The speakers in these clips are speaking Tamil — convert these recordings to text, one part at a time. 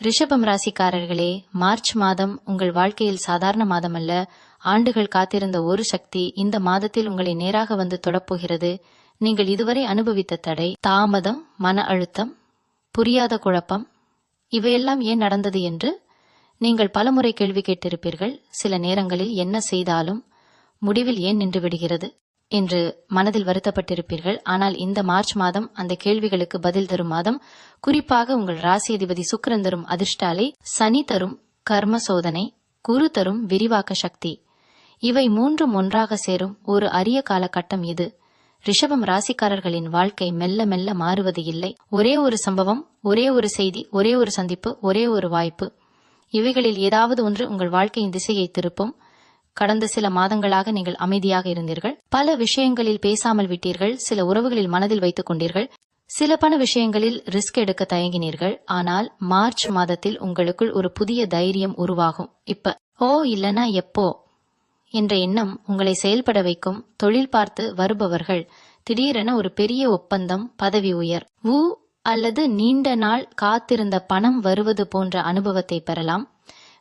ரிஷபம் ராசிக்காரர்களே, மார்ச் மாதம் உங்கள் வாழ்க்கையில் சாதாரண மாதம் அல்ல. ஆண்டுகள் காத்திருந்த ஒரு சக்தி இந்த மாதத்தில் உங்களை நேராக வந்து தொடப்போகிறது. நீங்கள் இதுவரை அனுபவித்த தடை, தாமதம், மன அழுத்தம், புரியாத குழப்பம், இவையெல்லாம் ஏன் நடந்தது என்று நீங்கள் பலமுறை கேள்வி கேட்டிருப்பீர்கள். சில நேரங்களில் என்ன செய்தாலும் முடிவில் ஏன் நின்று விடுகிறது என்று மனதில் வருத்தப்பட்டிருப்பீர்கள். ஆனால் இந்த மார்ச் மாதம் அந்த கேள்விகளுக்கு பதில் தரும் மாதம். குறிப்பாக உங்கள் ராசி அதிபதி சுக்கிரன் தரும் அதிர்ஷ்ட அலை, சனி தரும் கர்ம சோதனை, குரு தரும் விரிவாக்க சக்தி, இவை மூன்றும் ஒன்றாக சேரும் ஒரு அரிய காலகட்டம் இது. ரிஷபம் ராசிக்காரர்களின் வாழ்க்கை மெல்ல மெல்ல மாறுவது இல்லை. ஒரே ஒரு சம்பவம், ஒரே ஒரு செய்தி, ஒரே ஒரு சந்திப்பு, ஒரே ஒரு வாய்ப்பு, இவைகளில் ஏதாவது ஒன்று உங்கள் வாழ்க்கையின் திசையை திருப்பும். கடந்த சில மாதங்களாக நீங்கள் அமைதியாக இருந்தீர்கள். பல விஷயங்களில் பேசாமல் விட்டீர்கள். சில உறவுகளில் மனதில் வைத்துக் கொண்டீர்கள். சில பண விஷயங்களில் ரிஸ்க் எடுக்க தயங்கினீர்கள். ஆனால் மார்ச் மாதத்தில் உங்களுக்குள் ஒரு புதிய தைரியம் உருவாகும். இல்லனா எப்போ என்ற எண்ணம் உங்களை செயல்பட வைக்கும். தொழில் பார்த்து வருபவர்கள் திடீரென ஒரு பெரிய ஒப்பந்தம், பதவி உயர் அல்லது நீண்ட நாள் காத்திருந்த பணம் வருவது போன்ற அனுபவத்தை பெறலாம்.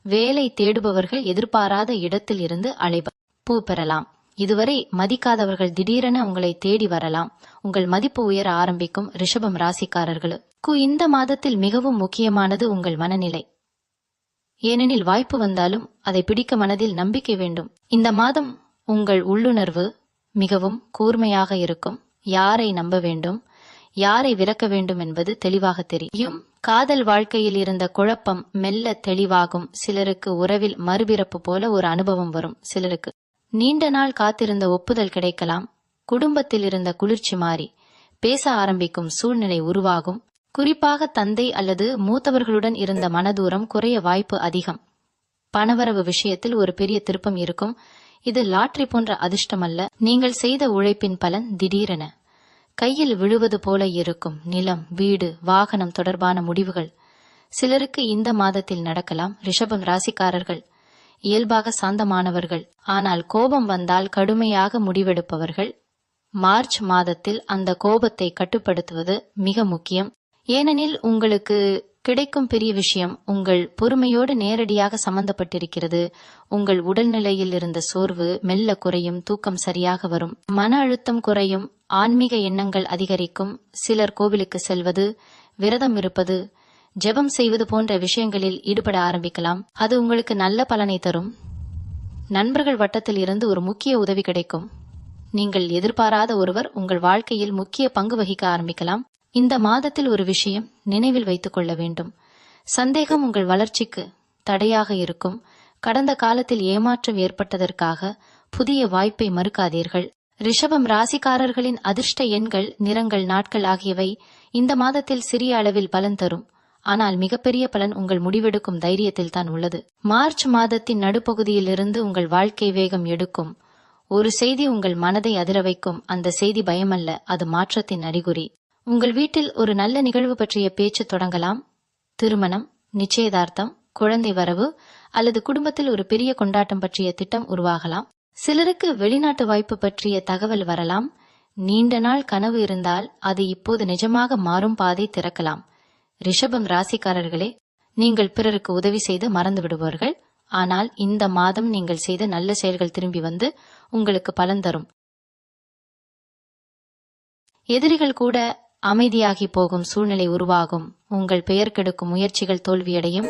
வேலை தேடுபவர்கள் எதிர்பாராத இடத்தில் இருந்து அழைப்பு பெறலாம். இதுவரை மதிக்காதவர்கள் திடீரென உங்களை தேடி வரலாம். உங்கள் மதிப்பு உயர ஆரம்பிக்கும். ரிஷபம் ராசிக்காரர்களுக்கு இந்த மாதத்தில் மிகவும் முக்கியமானது உங்கள் மனநிலை. ஏனெனில் வாய்ப்பு வந்தாலும் அதை பிடிக்க மனதில் நம்பிக்கை வேண்டும். இந்த மாதம் உங்கள் உள்ளுணர்வு மிகவும் கூர்மையாக இருக்கும். யாரை நம்ப வேண்டும், யாரை விலக்க வேண்டும் என்பது தெளிவாக தெரியும். காதல் வாழ்க்கையில் இருந்த குழப்பம் மெல்ல தெளிவாகும். சிலருக்கு உறவில் மறுபிறப்பு போல ஒரு அனுபவம் வரும். சிலருக்கு நீண்ட நாள் காத்திருந்த ஒப்புதல் கிடைக்கலாம். குடும்பத்தில் இருந்த குளிர்ச்சி மாறி பேச ஆரம்பிக்கும் சூழ்நிலை உருவாகும். குறிப்பாக தந்தை அல்லது மூத்தவர்களுடன் இருந்த மனதூரம் குறைய வாய்ப்பு அதிகம். பணவரவு விஷயத்தில் ஒரு பெரிய திருப்பம் இருக்கும். இது லாட்டரி போன்ற அதிர்ஷ்டம் அல்ல. நீங்கள் செய்த உழைப்பின் பலன் திடீரென கையில் விழுவது போல இருக்கும். நிலம், வீடு, வாகனம் தொடர்பான முடிவுகள் சிலருக்கு இந்த மாதத்தில் நடக்கலாம். ரிஷபம் ராசிக்காரர்கள் இயல்பாக சாந்தமானவர்கள். ஆனால் கோபம் வந்தால் கடுமையாக முடிவெடுப்பவர்கள். மார்ச் மாதத்தில் அந்த கோபத்தை கட்டுப்படுத்துவது மிக முக்கியம். ஏனெனில் உங்களுக்கு கிடைக்கும் பெரிய விஷயம் உங்கள் பொறுமையோடு நேரடியாக சம்பந்தப்பட்டிருக்கிறது. உங்கள் உடல்நிலையில் இருந்த சோர்வு மெல்ல குறையும். தூக்கம் சரியாக வரும். மன அழுத்தம் குறையும். ஆன்மீக எண்ணங்கள் அதிகரிக்கும். சிலர் கோவிலுக்கு செல்வது, விரதம் இருப்பது, ஜெபம் செய்வது போன்ற விஷயங்களில் ஈடுபட ஆரம்பிக்கலாம். அது உங்களுக்கு நல்ல பலனை தரும். நண்பர்கள் வட்டத்தில் இருந்து ஒரு முக்கிய உதவி கிடைக்கும். நீங்கள் எதிர்பாராத ஒருவர் உங்கள் வாழ்க்கையில் முக்கிய பங்கு வகிக்க ஆரம்பிக்கலாம். இந்த மாதத்தில் ஒரு விஷயம் நினைவில் வைத்துக் கொள்ள வேண்டும். சந்தேகம் உங்கள் வளர்ச்சிக்கு தடையாக இருக்கும். கடந்த காலத்தில் ஏமாற்றம் ஏற்பட்டதற்காக புதிய வாய்ப்பை மறுக்காதீர்கள். ரிஷபம் ராசிக்காரர்களின் அதிர்ஷ்ட எண்கள், நிறங்கள், நாட்கள் ஆகியவை இந்த மாதத்தில் சிறிய அளவில் பலன் தரும். ஆனால் மிகப்பெரிய பலன் உங்கள் முடிவெடுக்கும் தைரியத்தில் தான் உள்ளது. மார்ச் மாதத்தின் நடுப்பகுதியில் இருந்து உங்கள் வாழ்க்கை வேகம் எடுக்கும். ஒரு செய்தி உங்கள் மனதை அதிர வைக்கும். அந்த செய்தி பயமல்ல, அது மாற்றத்தின் அறிகுறி. உங்கள் வீட்டில் ஒரு நல்ல நிகழ்வு பற்றிய பேச்சு தொடங்கலாம். திருமணம், நிச்சயதார்த்தம், குழந்தை வரவு அல்லது குடும்பத்தில் ஒரு பெரிய கொண்டாட்டம் பற்றிய திட்டம் உருவாகலாம். சிலருக்கு வெளிநாட்டு வாய்ப்பு பற்றிய தகவல் வரலாம். நீண்ட நாள் கனவு இருந்தால் அது இப்போது நிஜமாக மாறும் பாதை திறக்கலாம். ரிஷபம் ராசிக்காரர்களே, நீங்கள் பிறருக்கு உதவி செய்து மறந்து விடுவார்கள். ஆனால் இந்த மாதம் நீங்கள் செய்த நல்ல செயல்கள் திரும்பி வந்து உங்களுக்கு பலன் தரும். எதிரிகள் கூட அமைதியாகி போகும் சூழ்நிலை உருவாகும். உங்கள் பெயர் கெடுக்கும் முயற்சிகள் தோல்வியடையும்.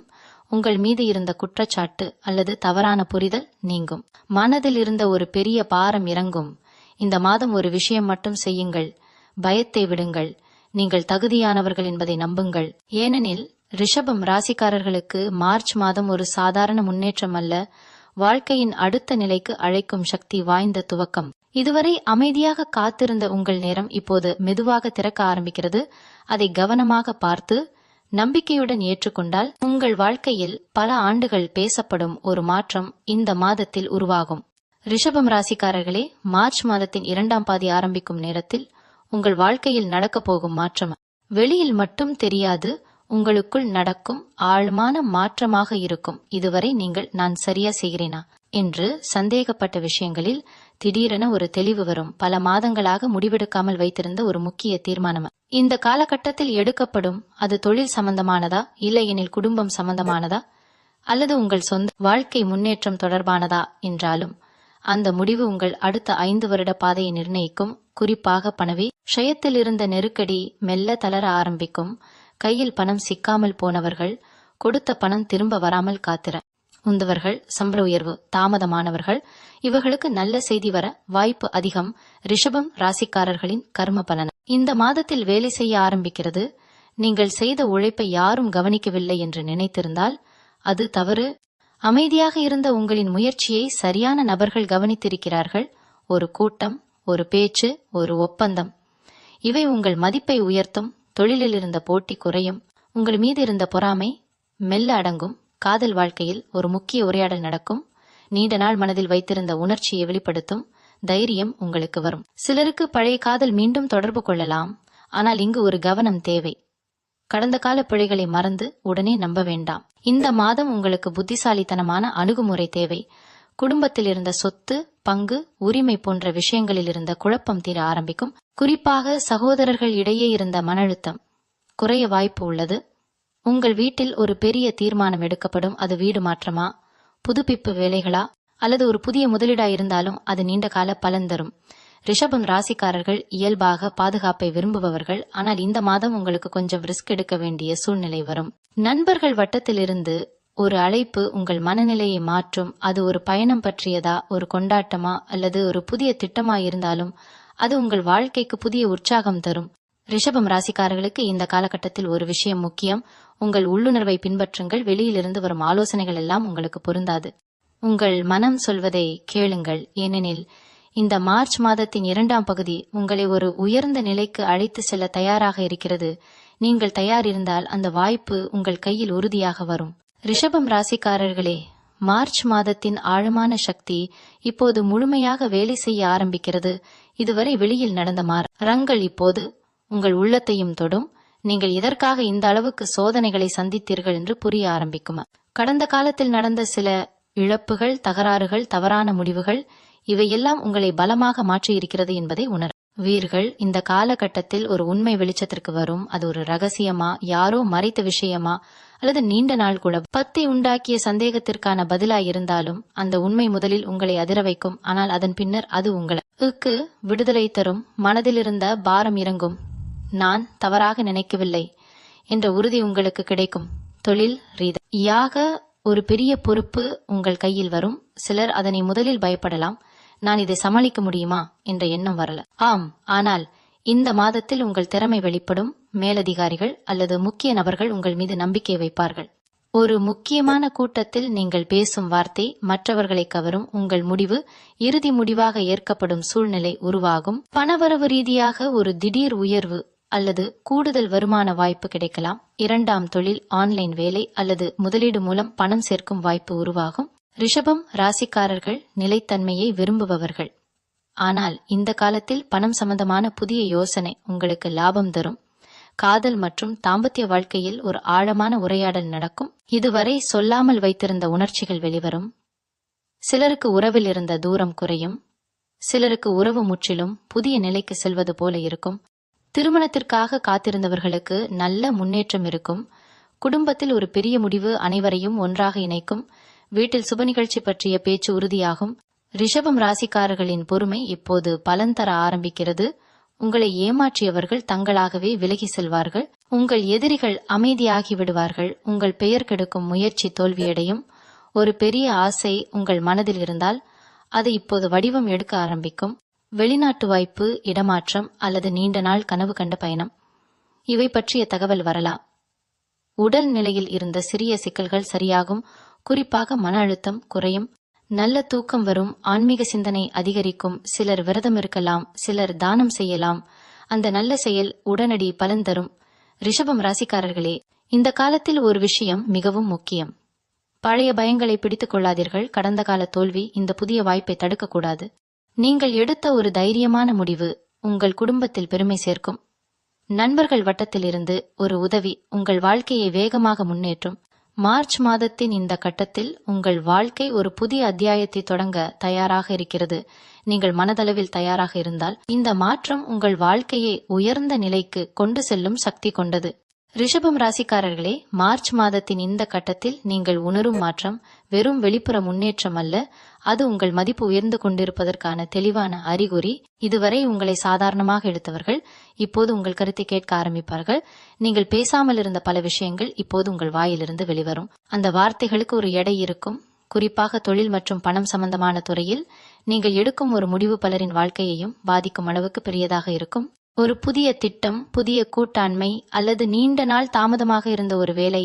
உங்கள் மீது இருந்த குற்றச்சாட்டு அல்லது தவறான புரிதல் நீங்கும். மனதில் இருந்த ஒரு பெரிய பாரம் இறங்கும். இந்த மாதம் ஒரு விஷயம் மட்டும் செய்யுங்கள். பயத்தை விடுங்கள். நீங்கள் தகுதியானவர்கள் என்பதை நம்புங்கள். ஏனெனில் ரிஷபம் ராசிக்காரர்களுக்கு மார்ச் மாதம் ஒரு சாதாரண முன்னேற்றம் அல்ல, வாழ்க்கையின் அடுத்த நிலைக்கு அழைக்கும் சக்தி வாய்ந்த துவக்கம். இதுவரை அமைதியாக காத்திருந்த உங்கள் நேரம் இப்போது மெதுவாக திறக்க ஆரம்பிக்கிறது. அதை கவனமாக பார்த்து நம்பிக்கையுடன் ஏற்றுக்கொண்டால் உங்கள் வாழ்க்கையில் பல ஆண்டுகள் பேசப்படும் ஒரு மாற்றம் இந்த மாதத்தில் உருவாகும். ரிஷபம் ராசிக்காரர்களே, மார்ச் மாதத்தின் 2ஆம் பாதி ஆரம்பிக்கும் நேரத்தில் உங்கள் வாழ்க்கையில் நடக்கப் போகும் மாற்றம் வெளியில் மட்டும் தெரியாது, உங்களுக்குள் நடக்கும் ஆழமான மாற்றமாக இருக்கும். இதுவரை நீங்கள் நான் சரியா செய்கிறேனா என்று சந்தேகப்பட்ட விஷயங்களில் திடீரென ஒரு தெளிவு வரும். பல மாதங்களாக முடிவெடுக்காமல் வைத்திருந்த ஒரு முக்கிய தீர்மானம் இந்த காலகட்டத்தில் எடுக்கப்படும். அது தொழில் சம்பந்தமானதா, இல்லையெனில் குடும்பம் சம்பந்தமானதா, அல்லது உங்கள் சொந்த வாழ்க்கை முன்னேற்றம் தொடர்பானதா என்றாலும் அந்த முடிவு உங்கள் அடுத்த 5 வருட பாதையை நிர்ணயிக்கும். குறிப்பாக பணவி விஷயத்தில் இருந்த நெருக்கடி மெல்ல தளர ஆரம்பிக்கும். கையில் பணம் சிக்காமல் போனவர்கள், கொடுத்த பணம் திரும்ப வராமல் காத்திர உந்தவர்கள், சம்பள உயர்வு தாமதமானவர்கள், இவர்களுக்கு நல்ல செய்தி வர வாய்ப்பு அதிகம். ரிஷபம் ராசிக்காரர்களின் கர்ம பலன் இந்த மாதத்தில் வேலை செய்ய ஆரம்பிக்கிறது. நீங்கள் செய்த உழைப்பை யாரும் கவனிக்கவில்லை என்று நினைத்திருந்தால் அது தவறு. அமைதியாக இருந்த உங்களின் முயற்சியை சரியான நபர்கள் கவனித்திருக்கிறார்கள். ஒரு கூட்டம், ஒரு பேச்சு, ஒரு ஒப்பந்தம், இவை உங்கள் மதிப்பை உயர்த்தும். தொழிலில் இருந்த போட்டி குறையும். உங்கள் மீது இருந்த பொறாமை மெல்ல அடங்கும். காதல் வாழ்க்கையில் ஒரு முக்கிய உரையாடல் நடக்கும். நீண்ட நாள் மனதில் வைத்திருந்த உணர்ச்சியை வெளிப்படுத்தும். தைரியம் உங்களுக்கு வரும். சிலருக்கு பழைய காதல் மீண்டும் தொடர்பு கொள்ளலாம். ஆனால் இங்கு ஒரு கவனம் தேவை. கடந்த கால பிழைகளை மறந்து உடனே நம்ப வேண்டாம். இந்த மாதம் உங்களுக்கு புத்திசாலித்தனமான அணுகுமுறை தேவை. குடும்பத்தில் இருந்த சொத்து, பங்கு, உரிமை போன்ற விஷயங்களில் இருந்த குழப்பம் தீர ஆரம்பிக்கும். குறிப்பாக சகோதரர்கள் இடையே இருந்த மன அழுத்தம் குறைய வாய்ப்பு உள்ளது. உங்கள் வீட்டில் ஒரு பெரிய தீர்மானம் எடுக்கப்படும். அது வீடு மாற்றமா, புதுப்பிப்பு வேலைகளா, அல்லது ஒரு புதிய முதலீடா இருந்தாலும் அது நீண்ட கால பலன் தரும். ரிஷபம் ராசிக்காரர்கள் இயல்பாக பாதுகாப்பை விரும்புபவர்கள். ஆனால் இந்த மாதம் உங்களுக்கு கொஞ்சம் ரிஸ்க் எடுக்க வேண்டிய சூழ்நிலை வரும். நண்பர்கள் வட்டத்திலிருந்து ஒரு அழைப்பு உங்கள் மனநிலையை மாற்றும். அது ஒரு பயணம் பற்றியதா, ஒரு கொண்டாட்டமா, அல்லது ஒரு புதிய திட்டமா இருந்தாலும் அது உங்கள் வாழ்க்கைக்கு புதிய உற்சாகம் தரும். ரிஷபம் ராசிக்காரர்களுக்கு இந்த காலகட்டத்தில் ஒரு விஷயம் முக்கியம். உங்கள் உள்ளுணர்வை பின்பற்றுங்கள். வெளியிலிருந்து வரும் ஆலோசனைகள் எல்லாம் உங்களுக்கு பொருந்தாது. உங்கள் மனம் சொல்வதை கேளுங்கள். ஏனெனில் இந்த மார்ச் மாதத்தின் 2ஆம் பகுதி உங்களை ஒரு உயர்ந்த நிலைக்கு அழைத்து செல்ல தயாராக இருக்கிறது. நீங்கள் தயார் இருந்தால் அந்த வாய்ப்பு உங்கள் கையில் உறுதியாக வரும். ரிஷபம் ராசிக்காரர்களே, மார்ச் மாதத்தின் ஆழமான சக்தி இப்போது முழுமையாக வேலை செய்ய ஆரம்பிக்கிறது. இதுவரை வெளியில் நடந்த மாற்றங்கள் இப்போது உங்கள் உள்ளத்தையும் தொடும். நீங்கள் எதற்காக இந்த அளவுக்கு சோதனைகளை சந்தித்தீர்கள் என்று புரிய ஆரம்பிக்கும். கடந்த காலத்தில் நடந்த சில இழப்புகள், தகராறுகள், தவறான முடிவுகள், இவையெல்லாம் உங்களை பலமாக மாற்றியிருக்கிறது என்பதை உணர்வீர்கள். இந்த காலகட்டத்தில் ஒரு உண்மை வெளிச்சத்திற்கு வரும். அது ஒரு ரகசியமா, யாரோ மறைத்த விஷயமா, அல்லது நீண்ட நாள் குழப்பத்தை உண்டாக்கிய சந்தேகத்திற்கான பதிலாயிருந்தாலும் அந்த உண்மை முதலில் உங்களை அதிர வைக்கும். ஆனால் அதன் பின்னர் அது உங்களுக்கு விடுதலை தரும். மனதில் இருந்த பாரம் இறங்கும். நான் தவறாக நினைக்கவில்லை என்ற உறுதி உங்களுக்கு கிடைக்கும். தொழில் ரீதியாக ஒரு பெரிய பொறுப்பு உங்கள் கையில் வரும். சிலர் அதனை முதலில் பயப்படலாம். நான் இதை சமாளிக்க முடியுமா என்ற எண்ணம் வரல. ஆம், ஆனால் இந்த மாதத்தில் உங்கள் திறமை வெளிப்படும். மேலதிகாரிகள் அல்லது முக்கிய நபர்கள் உங்கள் மீது நம்பிக்கை வைப்பார்கள். ஒரு முக்கியமான கூட்டத்தில் நீங்கள் பேசும் வார்த்தை மற்றவர்களை கவரும். உங்கள் முடிவு இறுதி முடிவாக ஏற்கப்படும் சூழ்நிலை உருவாகும். பணவரவு ரீதியாக ஒரு திடீர் உயர்வு அல்லது கூடுதல் வருமான வாய்ப்பு கிடைக்கலாம். 2ஆம் தொழில், ஆன்லைன் வேலை அல்லது முதலீடு மூலம் பணம் சேர்க்கும் வாய்ப்பு உருவாகும். ரிஷபம் ராசிக்காரர்கள் நிலைத்தன்மையை விரும்புபவர்கள். ஆனால் இந்த காலத்தில் பணம் சம்பந்தமான புதிய யோசனை உங்களுக்கு லாபம் தரும். காதல் மற்றும் தாம்பத்திய வாழ்க்கையில் ஒரு ஆழமான உரையாடல் நடக்கும். இதுவரை சொல்லாமல் வைத்திருந்த உணர்ச்சிகள் வெளிவரும். சிலருக்கு உறவில் இருந்த தூரம் குறையும். சிலருக்கு உறவு முற்றிலும் புதிய நிலைக்கு செல்வது போல இருக்கும். திருமணத்திற்காக காத்திருந்தவர்களுக்கு நல்ல முன்னேற்றம் இருக்கும். குடும்பத்தில் ஒரு பெரிய முடிவு அனைவரையும் ஒன்றாக இணைக்கும். வீட்டில் சுப நிகழ்ச்சி பற்றிய பேச்சு உறுதியாகும். ரிஷபம் ராசிக்காரர்களின் பொறுமை இப்போது பலன் தர ஆரம்பிக்கிறது. உங்களை ஏமாற்றியவர்கள் தங்களாகவே விலகி செல்வார்கள். உங்கள் எதிரிகள் அமைதியாகி விடுவார்கள். உங்கள் பெயர் கெடுக்கும் முயற்சி தோல்வியடையும். ஒரு பெரிய ஆசை உங்கள் மனதில் இருந்தால் அது இப்போது வடிவம் எடுக்க ஆரம்பிக்கும். வெளிநாட்டு வாய்ப்பு, இடமாற்றம் அல்லது நீண்ட நாள் கனவு கண்ட பயணம், இவை பற்றிய தகவல் வரலாம். உடல் நிலையில் இருந்த சிறிய சிக்கல்கள் சரியாகும். குறிப்பாக மன அழுத்தம் குறையும். நல்ல தூக்கம் வரும். ஆன்மீக சிந்தனை அதிகரிக்கும். சிலர் விரதம் இருக்கலாம், சிலர் தானம் செய்யலாம். அந்த நல்ல செயல் உடனடி பலன் தரும். ரிஷபம் ராசிக்காரர்களே, இந்த காலத்தில் ஒரு விஷயம் மிகவும் முக்கியம். பழைய பயங்களை பிடித்துக் கொள்ளாதீர்கள். கடந்த கால தோல்வி இந்த புதிய வாய்ப்பை தடுக்கக்கூடாது. நீங்கள் எடுத்த ஒரு தைரியமான முடிவு உங்கள் குடும்பத்தில் பெருமை சேர்க்கும். நண்பர்கள் வட்டத்திலிருந்து ஒரு உதவி உங்கள் வாழ்க்கையை வேகமாக முன்னேற்றும். மார்ச் மாதத்தின் இந்த கட்டத்தில் உங்கள் வாழ்க்கை ஒரு புதிய அத்தியாயத்தை தொடங்க தயாராக இருக்கிறது. நீங்கள் மனதளவில் தயாராக இருந்தால் இந்த மாற்றம் உங்கள் வாழ்க்கையை உயர்ந்த நிலைக்கு கொண்டு செல்லும் சக்தி கொண்டது. ரிஷபம் ராசிக்காரர்களே, மார்ச் மாதத்தின் இந்த கட்டத்தில் நீங்கள் உணரும் மாற்றம் வெறும் வெளிப்புற முன்னேற்றம் அல்ல, அது உங்கள் மதிப்பு உயர்ந்து கொண்டிருப்பதற்கான தெளிவான அறிகுறி. இதுவரை உங்களை சாதாரணமாக எடுத்தவர்கள் இப்போது உங்கள் கருத்தை கேட்க ஆரம்பிப்பார்கள். நீங்கள் பேசாமல் இருந்த பல விஷயங்கள் இப்போது உங்கள் வாயிலிருந்து வெளிவரும். அந்த வார்த்தைகளுக்கு ஒரு எடை இருக்கும். குறிப்பாக தொழில் மற்றும் பணம் சம்பந்தமான துறையில் நீங்கள் எடுக்கும் ஒரு முடிவு பலரின் வாழ்க்கையையும் பாதிக்கும் அளவுக்கு பெரியதாக இருக்கும். ஒரு புதிய திட்டம், புதிய கூட்டாண்மை அல்லது நீண்ட நாள் தாமதமாக இருந்த ஒரு வேலை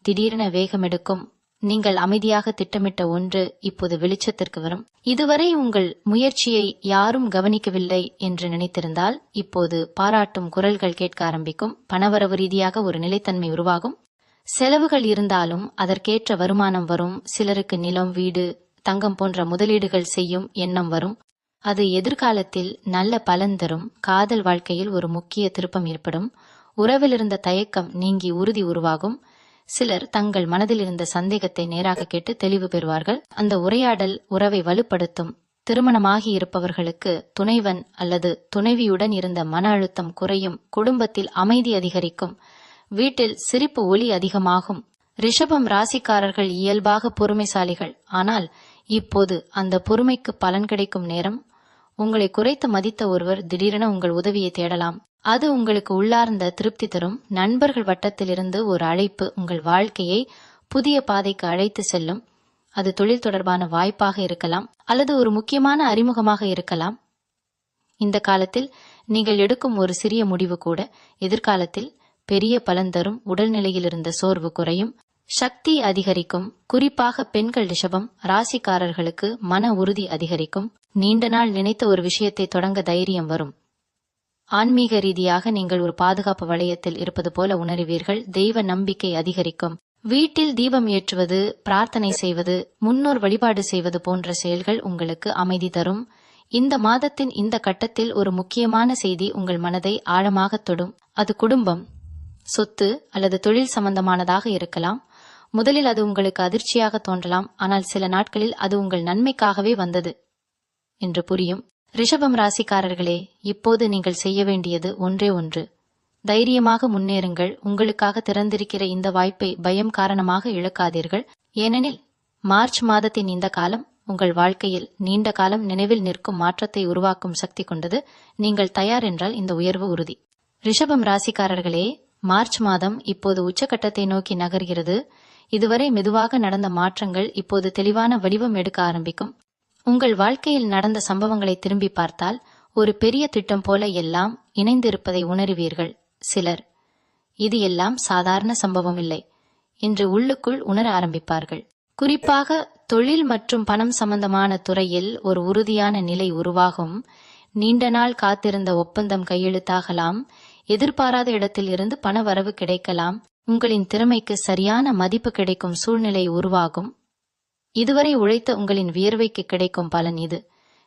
திடீரென வேகமெடுக்கும். நீங்கள் அமைதியாக திட்டமிட்ட ஒன்று இப்போது வெளிச்சத்திற்கு வரும். இதுவரை உங்கள் முயற்சியை யாரும் கவனிக்கவில்லை என்று நினைத்திருந்தால் இப்போது பாராட்டும் குரல்கள் கேட்க ஆரம்பிக்கும். பணவரவு ரீதியாக ஒரு நிலைத்தன்மை உருவாகும். செலவுகள் இருந்தாலும் அதற்கேற்ற வருமானம் வரும். சிலருக்கு நிலம், வீடு, தங்கம் போன்ற முதலீடுகள் செய்யும் எண்ணம் வரும். அது எதிர்காலத்தில் நல்ல பலன் தரும். காதல் வாழ்க்கையில் ஒரு முக்கிய திருப்பம் ஏற்படும். உறவில் இருந்த தயக்கம் நீங்கி உறுதி உருவாகும். சிலர் தங்கள் மனதில் இருந்த சந்தேகத்தை நேராக கேட்டு தெளிவு பெறுவார்கள். அந்த உரையாடல் உறவை வலுப்படுத்தும். திருமணமாகி இருப்பவர்களுக்கு துணைவன் அல்லது துணைவியுடன் இருந்த மன அழுத்தம் குறையும். குடும்பத்தில் அமைதி அதிகரிக்கும். வீட்டில் சிரிப்பு ஒலி அதிகமாகும். ரிஷபம் ராசிக்காரர்கள் இயல்பாக பொறுமைசாலிகள். ஆனால் இப்போது அந்த பொறுமைக்கு பலன் கிடைக்கும் நேரம். உங்களை குறைத்து மதித்த ஒருவர் திடீரென உங்கள் உதவியை தேடலாம். அது உங்களுக்கு உள்ளார்ந்த திருப்தி தரும். நண்பர்கள் வட்டத்திலிருந்து ஒரு அழைப்பு உங்கள் வாழ்க்கையை புதிய பாதைக்கு அழைத்து செல்லும். அது தொழில் தொடர்பான வாய்ப்பாக இருக்கலாம் அல்லது ஒரு முக்கியமான அறிமுகமாக இருக்கலாம். இந்த காலத்தில் நீங்கள் எடுக்கும் ஒரு சிறிய முடிவு கூட எதிர்காலத்தில் பெரிய பலன் தரும். உடல்நிலையில் இருந்த சோர்வு குறையும். சக்தி அதிகரிக்கும். குறிப்பாக பெண்கள் ரிஷபம் ராசிக்காரர்களுக்கு மன உறுதி அதிகரிக்கும். நீண்ட நாள் நினைத்த ஒரு விஷயத்தை தொடங்க தைரியம் வரும். ஆன்மீக ரீதியாக நீங்கள் ஒரு பாதுகாப்பு வளையத்தில் இருப்பது போல உணர்வீர்கள். தெய்வ நம்பிக்கை அதிகரிக்கும். வீட்டில் தீபம் ஏற்றுவது, பிரார்த்தனை செய்வது, முன்னோர் வழிபாடு செய்வது போன்ற செயல்கள் உங்களுக்கு அமைதி தரும். இந்த மாதத்தின் இந்த கட்டத்தில் ஒரு முக்கியமான செய்தி உங்கள் மனதை ஆழமாக தொடும். அது குடும்பம், சொத்து அல்லது தொழில் சம்பந்தமானதாக இருக்கலாம். முதலில் அது உங்களுக்கு அதிர்ச்சியாக தோன்றலாம். ஆனால் சில நாட்களில் அது உங்கள் நன்மைக்காகவே வந்தது என்று புரியும். ரிஷபம் ராசிக்காரர்களே, இப்போது நீங்கள் செய்ய வேண்டியது ஒன்றே ஒன்று. தைரியமாக முன்னேறுங்கள். உங்களுக்காக திறந்திருக்கிற இந்த வாய்ப்பை பயம் காரணமாக இழக்காதீர்கள். ஏனெனில் மார்ச் மாதத்தின் இந்த காலம் உங்கள் வாழ்க்கையில் நீண்ட காலம் நினைவில் நிற்கும் மாற்றத்தை உருவாக்கும் சக்தி கொண்டது. நீங்கள் தயார் என்றால் இந்த உயர்வு உறுதி. ரிஷபம் ராசிக்காரர்களே, மார்ச் மாதம் இப்போது உச்சகட்டத்தை நோக்கி நகர்கிறது. இதுவரை மெதுவாக நடந்த மாற்றங்கள் இப்போது தெளிவான வடிவம் எடுக்க ஆரம்பிக்கும். உங்கள் வாழ்க்கையில் நடந்த சம்பவங்களை திரும்பி பார்த்தால் ஒரு பெரிய திட்டம் போல எல்லாம் இணைந்திருப்பதை உணருவீர்கள். சிலர் இது எல்லாம் சாதாரண சம்பவம் இல்லை என்று உள்ளுக்குள் உணர ஆரம்பிப்பார்கள். குறிப்பாக தொழில் மற்றும் பணம் சம்பந்தமான துறையில் ஒரு உறுதியான நிலை உருவாகும். நீண்ட நாள் காத்திருந்த ஒப்பந்தம் கையெழுத்தாகலாம். எதிர்பாராத இடத்தில் இருந்து பண வரவு கிடைக்கலாம். உங்களின் திறமைக்கு சரியான மதிப்பு கிடைக்கும் சூழ்நிலை உருவாகும். இதுவரை உழைத்த உங்களின் வியர்வைக்கு கிடைக்கும் பலன் இது.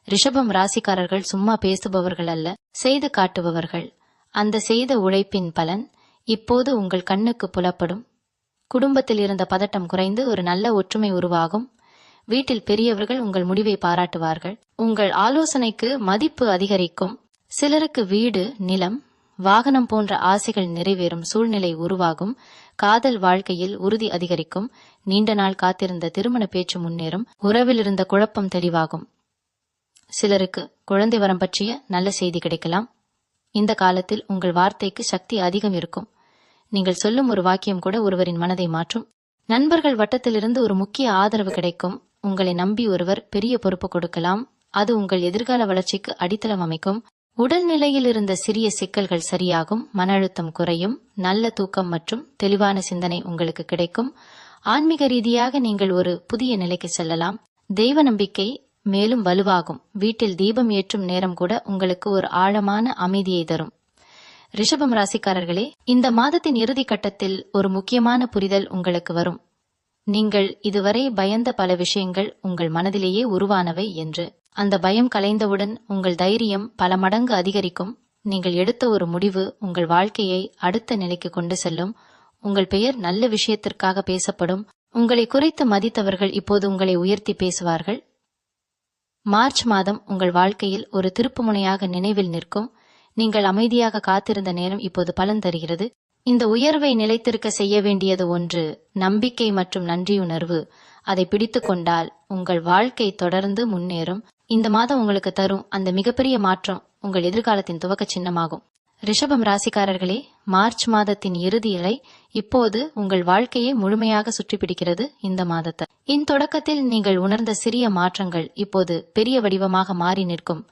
ரிஷபம் ராசிக்காரர்கள் சும்மா பேசுபவர்கள் அல்ல, செய்து காட்டுபவர்கள். அந்த செய்த உழைப்பின் பலன் இப்போது உங்கள் கண்ணுக்கு புலப்படும். குடும்பத்தில் இருந்த பதட்டம் குறைந்து ஒரு நல்ல ஒற்றுமை உருவாகும். வீட்டில் பெரியவர்கள் உங்கள் முடிவை பாராட்டுவார்கள். உங்கள் ஆலோசனைக்கு மதிப்பு அதிகரிக்கும். சிலருக்கு வீடு, நிலம், வாகனம் போன்ற ஆசைகள் நிறைவேறும் சூழ்நிலை உருவாகும். காதல் வாழ்க்கையில் உறுதி அதிகரிக்கும். நீண்ட நாள் காத்திருந்த திருமண பேச்சு முன்னேறும். உறவில் இருந்த குழப்பம் தெளிவாகும். சிலருக்கு குழந்தை வரம் பற்றிய நல்ல செய்தி கிடைக்கலாம். இந்த காலத்தில் உங்கள் வார்த்தைக்கு சக்தி அதிகம் இருக்கும். நீங்கள் சொல்லும் ஒரு வாக்கியம் கூட ஒருவரின் மனதை மாற்றும். நண்பர்கள் வட்டத்திலிருந்து ஒரு முக்கிய ஆதரவு கிடைக்கும். உங்களை நம்பி ஒருவர் பெரிய பொறுப்பு கொடுக்கலாம். அது உங்கள் எதிர்கால வளர்ச்சிக்கு அடித்தளம் அமைக்கும். உடல்நிலையில் இருந்த சிறிய சிக்கல்கள் சரியாகும். மன அழுத்தம் குறையும். நல்ல தூக்கம் மற்றும் தெளிவான சிந்தனை உங்களுக்கு கிடைக்கும். ஆன்மீக ரீதியாக நீங்கள் ஒரு புதிய நிலைக்கு செல்லலாம். தெய்வ நம்பிக்கை மேலும் வலுவாகும். வீட்டில் தீபம் ஏற்றும் நேரம் கூட உங்களுக்கு ஒரு ஆழமான அமைதியை தரும். ரிஷபம் ராசிக்காரர்களே, இந்த மாதத்தின் இறுதி கட்டத்தில் ஒரு முக்கியமான புரிதல் உங்களுக்கு வரும். நீங்கள் இதுவரை பயந்த பல விஷயங்கள் உங்கள் மனதிலேயே உருவானவை என்று. அந்த பயம் கலைந்தவுடன் உங்கள் தைரியம் பல மடங்கு அதிகரிக்கும். நீங்கள் எடுத்த ஒரு முடிவு உங்கள் வாழ்க்கையை அடுத்த நிலைக்கு கொண்டு செல்லும். உங்கள் பெயர் நல்ல விஷயத்திற்காக பேசப்படும். உங்களை குறைத்து மதித்தவர்கள் இப்போது உங்களை உயர்த்தி பேசுவார்கள். மார்ச் மாதம் உங்கள் வாழ்க்கையில் ஒரு திருப்புமுனையாக நினைவில் நிற்கும். நீங்கள் அமைதியாக காத்திருந்த நேரம் இப்போது பலன் தருகிறது. இந்த உயர்வை நிலைத்திருக்க செய்ய வேண்டியது ஒன்று, நம்பிக்கை மற்றும் நன்றியுணர்வு. அதை பிடித்து கொண்டால் உங்கள் வாழ்க்கை தொடர்ந்து முன்னேறும். இந்த மாதம் உங்களுக்கு தரும் அந்த மிகப்பெரிய மாற்றம் உங்கள் எதிர்காலத்தின் துவக்க சின்னமாகும். ரிஷபம் ராசிக்காரர்களே, மார்ச் மாதத்தின் இறுதி இலை இப்போது உங்கள் வாழ்க்கையை முழுமையாக சுற்றி பிடிக்கிறது. இந்த மாதத்தை தொடக்கத்தில் நீங்கள் உணர்ந்த சிறிய மாற்றங்கள் இப்போது பெரிய வடிவமாக மாறி நிற்கும்.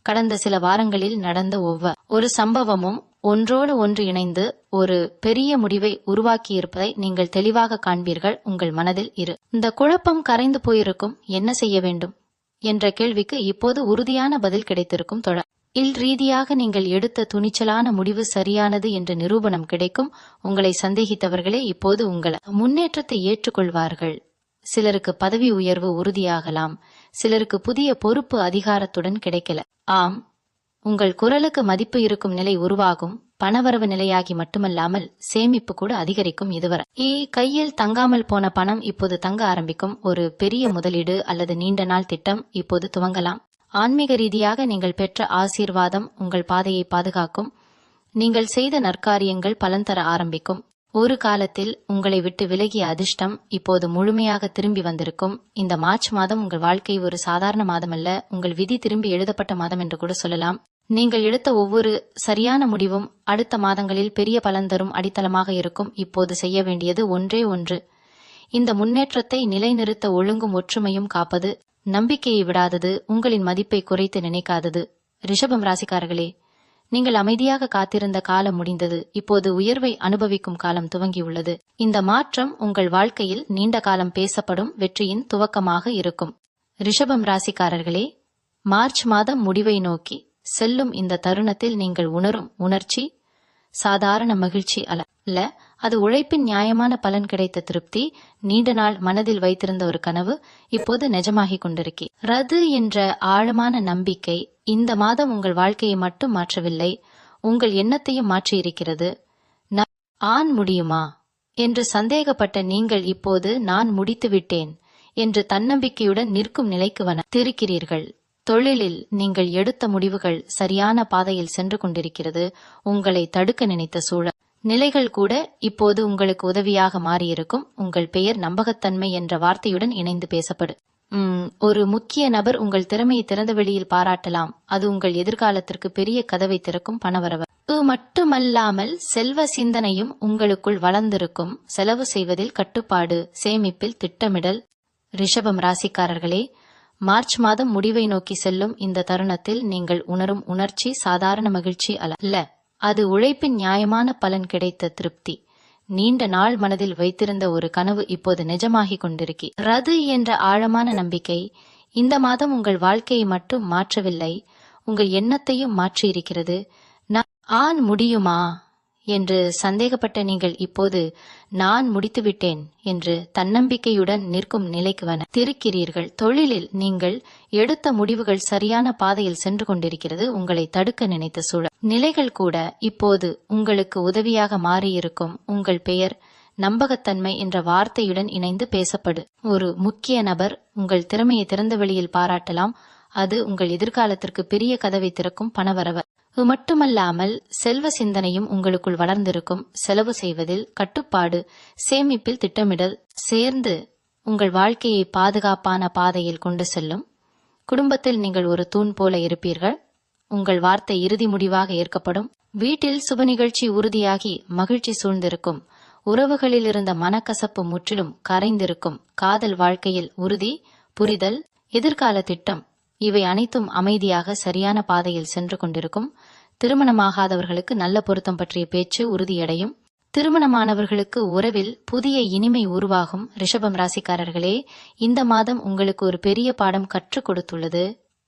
கடந்த சில வாரங்களில் நடந்த ஒவ்வொரு சம்பவமும் ஒன்றோடு ஒன்று இணைந்து ஒரு பெரிய முடிவை உருவாக்கியிருப்பதை நீங்கள் தெளிவாக காண்பீர்கள். உங்கள் மனதில் இந்த குழப்பம் கரைந்து போயிருக்கும். என்ன செய்ய வேண்டும் என்ற கேள்விக்கு இப்போது உறுதியான பதில் கிடைத்திருக்கும். ரீதியாக நீங்கள் எடுத்த துணிச்சலான முடிவு சரியானது என்ற நிரூபணம் கிடைக்கும். உங்களை சந்தேகித்தவர்களே இப்போது உங்கள் முன்னேற்றத்தை ஏற்றுக்கொள்வார்கள். சிலருக்கு பதவி உயர்வு உறுதியாகலாம். சிலருக்கு புதிய பொறுப்பு அதிகாரத்துடன் கிடைக்கல. ஆம், உங்கள் குரலுக்கு மதிப்பு இருக்கும் நிலை உருவாகும். பணவரவு நிலையாகி மட்டுமல்லாமல் சேமிப்பு கூட அதிகரிக்கும். இதுவரை கையில் தங்காமல் போன பணம் இப்போது தங்க ஆரம்பிக்கும். ஒரு பெரிய முதலீடு அல்லது நீண்ட நாள் திட்டம் இப்போது துவங்கலாம். ஆன்மீக ரீதியாக நீங்கள் பெற்ற ஆசீர்வாதம் உங்கள் பாதையை பாதுகாக்கும். நீங்கள் செய்த நற்காரியங்கள் பலன் தர ஆரம்பிக்கும். ஒரு காலத்தில் உங்களை விட்டு விலகிய அதிர்ஷ்டம் இப்போது முழுமையாக திரும்பி வந்திருக்கும். இந்த மார்ச் மாதம் உங்கள் வாழ்க்கை ஒரு சாதாரண மாதம் அல்ல, உங்கள் விதி திரும்பி எழுதப்பட்ட மாதம் என்று கூட சொல்லலாம். நீங்கள் எடுத்த ஒவ்வொரு சரியான முடிவும் அடுத்த மாதங்களில் பெரிய பலன் தரும் அடித்தளமாக இருக்கும். இப்போது செய்ய வேண்டியது ஒன்றே ஒன்று, இந்த முன்னேற்றத்தை நிலைநிறுத்த ஒழுங்கும் ஒற்றுமையும் காப்பது. நம்பிக்கையை விடாதது, உங்களின் மதிப்பை குறைத்து நினைக்காதது. ரிஷபம் ராசிக்காரர்களே, நீங்கள் அமைதியாக காத்திருந்த காலம் முடிந்தது. இப்போது உயர்வை அனுபவிக்கும் காலம் துவங்கியுள்ளது. இந்த மாற்றம் உங்கள் வாழ்க்கையில் நீண்ட காலம் பேசப்படும் வெற்றியின் துவக்கமாக இருக்கும். ரிஷபம் ராசிக்காரர்களே, மார்ச் மாதம் முடிவை நோக்கி செல்லும் இந்த தருணத்தில் நீங்கள் உணரும் உணர்ச்சி சாதாரண மகிழ்ச்சி அல்ல, அது உழைப்பின் நியாயமான பலன் கிடைத்த திருப்தி. நீண்ட நாள் மனதில் வைத்திருந்த ஒரு கனவு இப்போது நிஜமாகிக் கொண்டிருக்கிறது என்ற ஆழமான நம்பிக்கை இந்த மாதம் உங்கள் வாழ்க்கையை மட்டும் மாற்றவில்லை, உங்கள் எண்ணத்தையும் மாற்றியிருக்கிறது. ஆன் முடியுமா என்று சந்தேகப்பட்ட நீங்கள் இப்போது நான் முடித்துவிட்டேன் என்று தன்னம்பிக்கையுடன் நிற்கும் நிலைக்கு திருக்கிறீர்கள். தொழிலில் நீங்கள் எடுத்த முடிவுகள் சரியான பாதையில் சென்று கொண்டிருக்கிறது. உங்களை தடுக்க நினைத்த சூழல் நிலைகள் கூட இப்போது உங்களுக்கு உதவியாக மாறியிருக்கும். உங்கள் பெயர் நம்பகத்தன்மை என்ற வார்த்தையுடன் இணைந்து பேசப்படும். ஒரு முக்கிய நபர் உங்கள் திறமையை திறந்த வெளியில் பாராட்டலாம். அது உங்கள் எதிர்காலத்திற்கு பெரிய கதவை திறக்கும். பணவரவு மட்டுமல்லாமல் செல்வ சிந்தனையும் உங்களுக்குள் வளர்ந்திருக்கும். செலவு செய்வதில் கட்டுப்பாடு, சேமிப்பில் திட்டமிடல். ரிஷபம் ராசிக்காரர்களே, மார்ச் மாதம் முடிவை நோக்கி செல்லும் இந்த தருணத்தில் நீங்கள் உணரும் உணர்ச்சி சாதாரண மகிழ்ச்சி அல்ல, அது உழைப்பின் நியாயமான பலன் கிடைத்த திருப்தி. நீண்ட நாள் மனதில் வைத்திருந்த ஒரு கனவு இப்போது நிஜமாகிக் கொண்டிருக்கிறது என்ற ஆழமான நம்பிக்கை இந்த மாதம் உங்கள் வாழ்க்கையை மட்டும் மாற்றவில்லை, உங்கள் எண்ணத்தையும் மாற்றியிருக்கிறது. நான் முடியுமா என்று சந்தேகப்பட்ட நீங்கள் இப்போது நான் முடித்துவிட்டேன் என்று தன்னம்பிக்கையுடன் நிற்கும் நிலைக்கு திருக்கிறீர்கள். தொழிலில் நீங்கள் எடுத்த முடிவுகள் சரியான பாதையில் சென்று கொண்டிருக்கிறது. உங்களை தடுக்க நினைத்த சூழல் நிலைகள் கூட இப்போது உங்களுக்கு உதவியாக மாறியிருக்கும். உங்கள் பெயர் நம்பகத்தன்மை என்ற வார்த்தையுடன் இணைந்து பேசப்படு. ஒரு முக்கிய நபர் உங்கள் திறமையை திறந்த வெளியில் பாராட்டலாம். அது உங்கள் எதிர்காலத்திற்கு பெரிய கதவை திறக்கும். பணவரவு மட்டுமல்லாமல் செல்வ சிந்தனையும் உங்களுக்குள் வளர்ந்திருக்கும். செலவு செய்வதில் கட்டுப்பாடு, சேமிப்பில் திட்டமிடல் சேர்ந்து உங்கள் வாழ்க்கையை பாதுகாப்பான பாதையில் கொண்டு செல்லும். குடும்பத்தில் நீங்கள் ஒரு தூண் போல இருப்பீர்கள். உங்கள் வார்த்தை இறுதி முடிவாக ஏற்கப்படும். வீட்டில் சுப நிகழ்ச்சி உறுதியாகி மகிழ்ச்சி சூழ்ந்திருக்கும். உறவுகளில் இருந்த மனக்கசப்பு முற்றிலும் கரைந்திருக்கும். காதல் வாழ்க்கையில் உறுதி, புரிதல், எதிர்கால திட்டம் இவை அனைத்தும் அமைதியாக சரியான பாதையில் சென்று கொண்டிருக்கும். திருமணமாகாதவர்களுக்கு நல்ல பொருத்தம் பற்றிய பேச்சு உறுதியடையும். திருமணமானவர்களுக்கு உறவில் புதிய இனிமை உருவாகும். ரிஷபம் ராசிக்காரர்களே, இந்த மாதம் உங்களுக்கு ஒரு பெரிய பாடம் கற்றுக் கொடுத்துள்ளது.